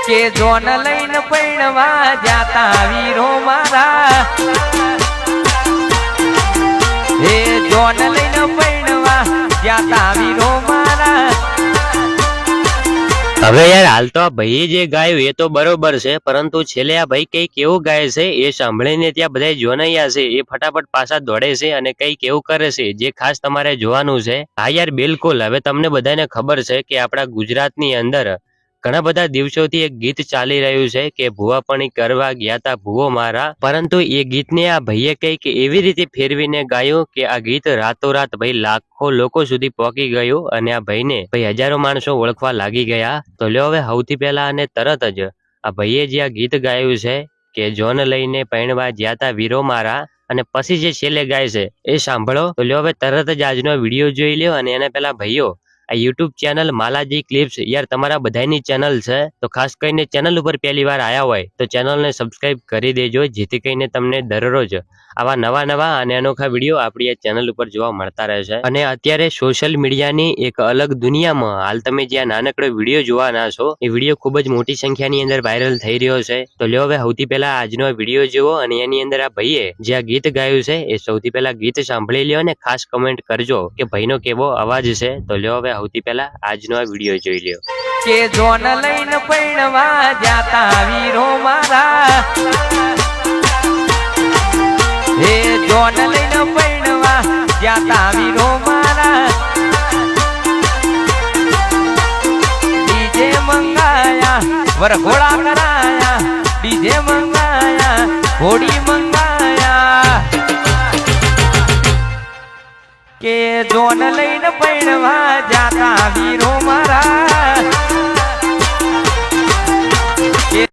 કે જોન લઈને પૈણવા જાતા વીરો મારા હે જોન લઈને પૈણવા જાતા વીરો મારા। હવે યાર હાલ તો આ ભાઈએ જે ગાયું એ તો બરોબર છે, પરંતુ છેલ્લે આ ભાઈ કઈક એવું ગાય છે એ સાંભળીને ત્યાં બધા જોનાયા છે એ ફટાફટ પાછા દોડે છે અને કઈક એવું કરે છે જે ખાસ તમારે જોવાનું છે। હા યાર બિલકુલ, હવે તમને બધાને ખબર છે કે આપણા ગુજરાતની અંદર ઘણા બધા દિવસોથી એક ગીત ચાલી રહ્યું છે કે ભૂવા પાણી કરવા ગયા તા ભૂવો મારા, પરંતુ એ ગીતને આ ભાઈએ કઈક એવી રીતે ફેરવીને ગાયું કે આ ગીત રાતોરાત ભાઈ લાખો લોકો સુધી પહોંચી ગયું અને આ ભાઈને ભાઈ હજારો માણસો ઓળખવા લાગી ગયા। તો લ્યો હવે સૌથી પહેલા અને તરત જ આ ભાઈએ જે આ ગીત ગાયું છે કે જોન લઈને પૈણવા જ્યાં તા વીરો મારા, અને પછી જે છેલ્લે ગાય છે એ સાંભળો। તો લ્યો હવે તરત જ આજનો વિડીયો જોઈ લ્યો, અને એના પહેલા ભાઈઓ આ યુટ્યુબ ચેનલ માલાજી ક્લિપ્સ યાર તમારા બધાની ચેનલ છે, તો ખાસ કરીને ચેનલ ઉપર પહેલી વાર આયા હોય તો ચેનલને સબસ્ક્રાઇબ કરી દેજો, જેથી કરીને તમને દરરોજ આવા નવા અને અનોખા વિડીયો આપણી આ ચેનલ ઉપર જોવા મળતા રહેશે। અને અત્યારે સોશિયલ મીડિયાની એક અલગ દુનિયામાં હાલ તમે જ્યાં નાનકડો વિડીયો જોવાના છો એ વિડીયો ખૂબ જ મોટી સંખ્યાની અંદર વાયરલ થઈ રહ્યો છે। તો લ્યો હવે સૌથી પહેલા આજનો વિડીયો જુઓ, અને એની અંદર આ ભાઈએ જે આ ગીત ગાયું છે એ સૌથી પહેલા ગીત સાંભળી લ્યો અને ખાસ કમેન્ટ કરજો કે ભાઈનો કેવો અવાજ છે। તો લ્યો હવે સૌથી પહેલા આજનો આ વિડીયો જોઈ લ્યો કે જોન લઈને પૈણવા જાતા વીરો મારા હે જોન લઈને પૈણવા જાતા વીરો મારા। ડીજે મંગાયા વરઘોડા કરાયા, ડીજે મંગાયા ઘોડી મંગાયા કે જોન લઈને પૈણવા જાતા વીરો મારા।